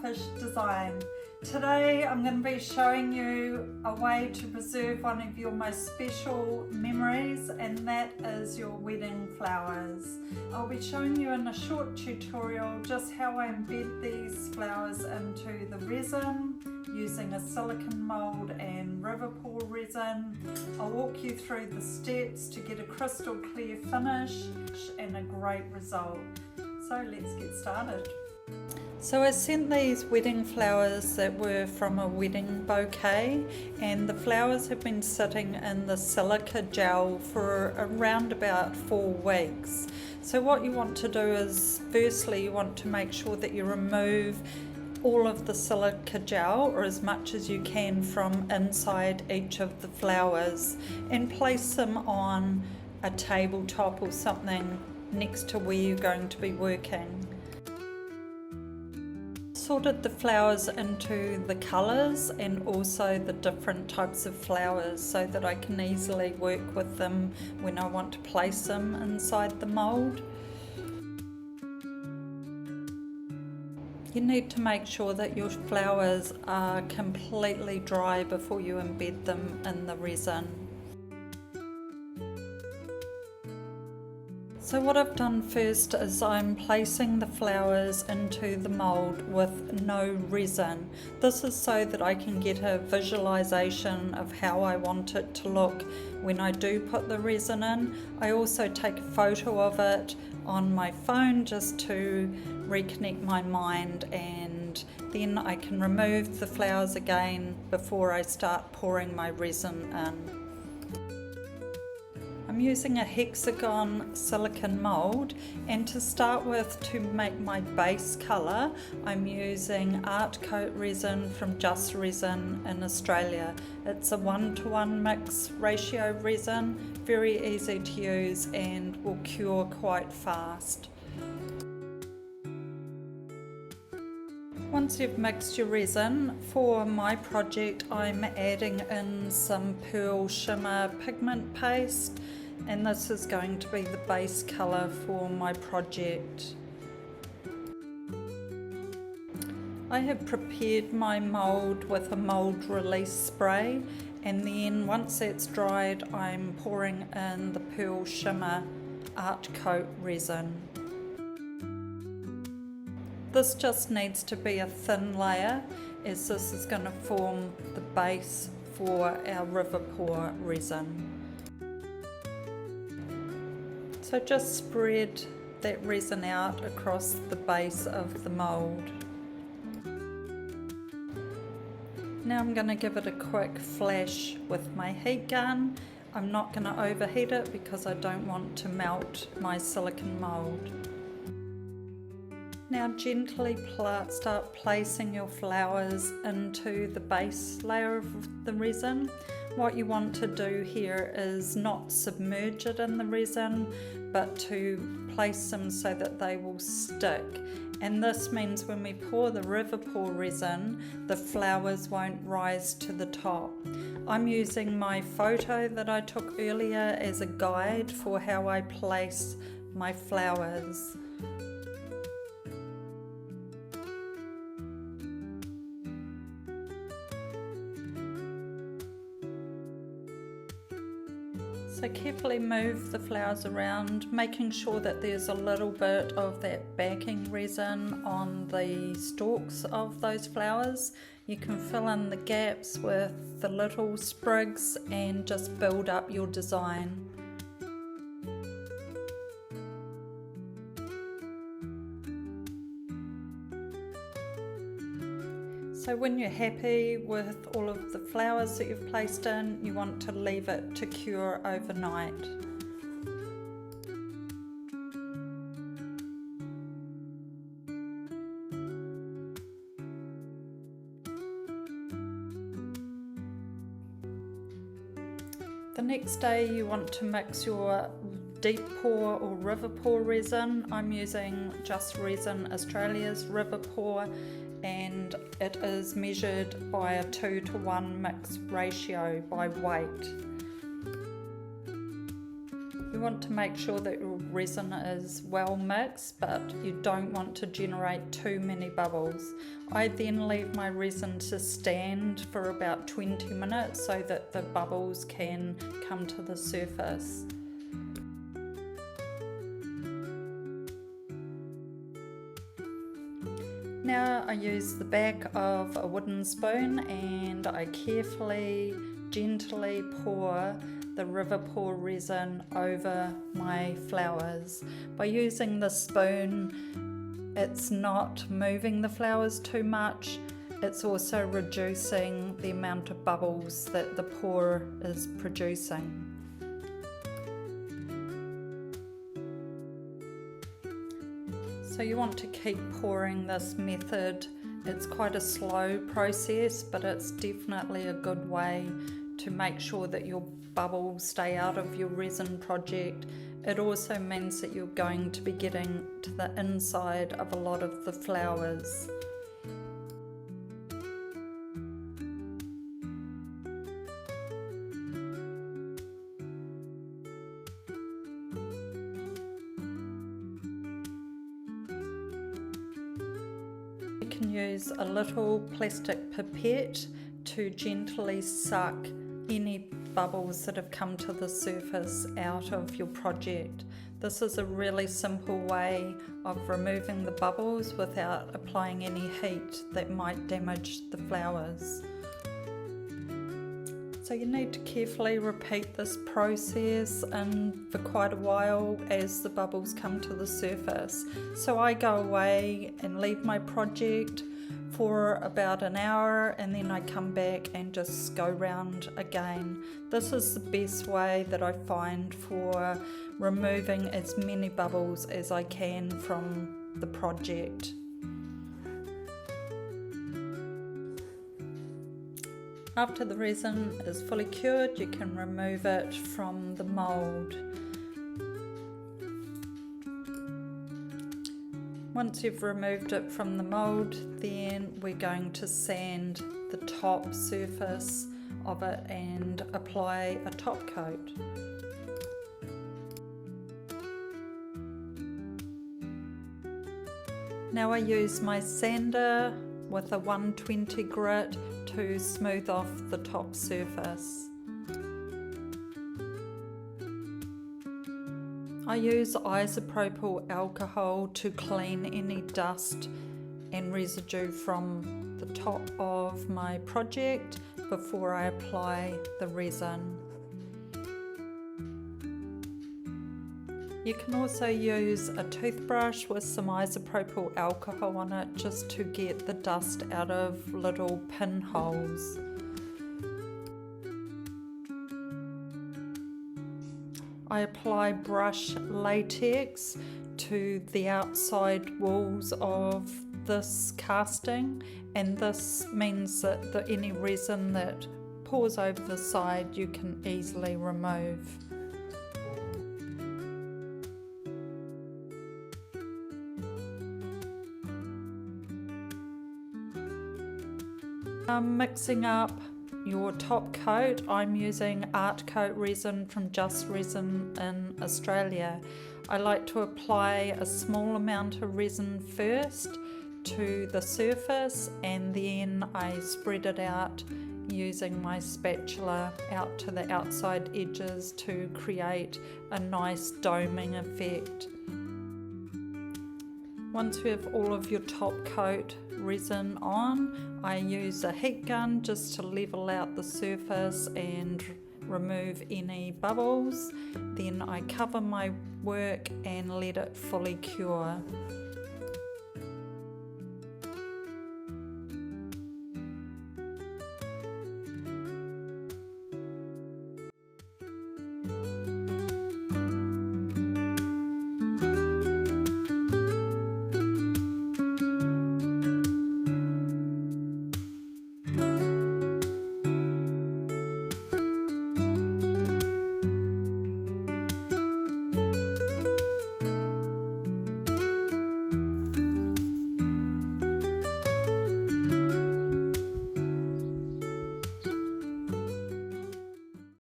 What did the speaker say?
accomplished design. Today I'm going to be showing you a way to preserve one of your most special memories, and that is your wedding flowers. I'll be showing you in a short tutorial just how I embed these flowers into the resin using a silicone mold and river pour resin. I'll walk you through the steps to get a crystal clear finish and a great result. So let's get started. So I sent these wedding flowers that were from a wedding bouquet, and the flowers have been sitting in the silica gel for around about 4 weeks. So what you want to do is, firstly, you want to make sure that you remove all of the silica gel, or as much as you can, from inside each of the flowers, and place them on a tabletop or something next to where you're going to be working. Sorted the flowers into the colours and also the different types of flowers so that I can easily work with them when I want to place them inside the mould. You need to make sure that your flowers are completely dry before you embed them in the resin. So what I've done first is I'm placing the flowers into the mould with no resin. This is so that I can get a visualization of how I want it to look when I do put the resin in. I also take a photo of it on my phone just to reconnect my mind, and then I can remove the flowers again before I start pouring my resin in. I'm using a hexagon silicone mould, and to start with, to make my base colour, I'm using Art Coat resin from Just Resin in Australia. It's a 1:1 mix ratio resin, very easy to use and will cure quite fast. Once you've mixed your resin, for my project I'm adding in some pearl shimmer pigment paste, and this is going to be the base colour for my project. I have prepared my mould with a mould release spray, and then once that's dried I'm pouring in the pearl shimmer Art Coat resin. This just needs to be a thin layer, as this is going to form the base for our river pour resin. So just spread that resin out across the base of the mould. Now I'm going to give it a quick flash with my heat gun. I'm not going to overheat it because I don't want to melt my silicone mould. Now gently start placing your flowers into the base layer of the resin. What you want to do here is not submerge it in the resin, but to place them so that they will stick. And this means when we pour the river pour resin, the flowers won't rise to the top. I'm using my photo that I took earlier as a guide for how I place my flowers. So carefully move the flowers around, making sure that there's a little bit of that backing resin on the stalks of those flowers. You can fill in the gaps with the little sprigs and just build up your design. So when you're happy with all of the flowers that you've placed in, you want to leave it to cure overnight. The next day you want to mix your deep pour or river pour resin. I'm using Just Resin Australia's river pour, and it is measured by a 2:1 mix ratio by weight. You want to make sure that your resin is well mixed, but you don't want to generate too many bubbles. I then leave my resin to stand for about 20 minutes so that the bubbles can come to the surface. Now I use the back of a wooden spoon and I carefully, gently pour the river pour resin over my flowers. By using the spoon, it's not moving the flowers too much, it's also reducing the amount of bubbles that the pour is producing. So you want to keep pouring this method. It's quite a slow process, but it's definitely a good way to make sure that your bubbles stay out of your resin project. It also means that you're going to be getting to the inside of a lot of the flowers. You can use a little plastic pipette to gently suck any bubbles that have come to the surface out of your project. This is a really simple way of removing the bubbles without applying any heat that might damage the flowers. So you need to carefully repeat this process and for quite a while as the bubbles come to the surface. So I go away and leave my project for about an hour and then I come back and just go round again. This is the best way that I find for removing as many bubbles as I can from the project. After the resin is fully cured, you can remove it from the mould. Once you've removed it from the mould, then we're going to sand the top surface of it and apply a top coat. Now I use my sander with a 120 grit to smooth off the top surface. I use isopropyl alcohol to clean any dust and residue from the top of my project before I apply the resin. You can also use a toothbrush with some isopropyl alcohol on it just to get the dust out of little pinholes. I apply brush latex to the outside walls of this casting, and this means that any resin that pours over the side you can easily remove. Mixing up your top coat, I'm using Art Coat resin from Just Resin in Australia. I like to apply a small amount of resin first to the surface and then I spread it out using my spatula out to the outside edges to create a nice doming effect. Once you have all of your top coat resin on, I use a heat gun just to level out the surface and remove any bubbles. Then I cover my work and let it fully cure.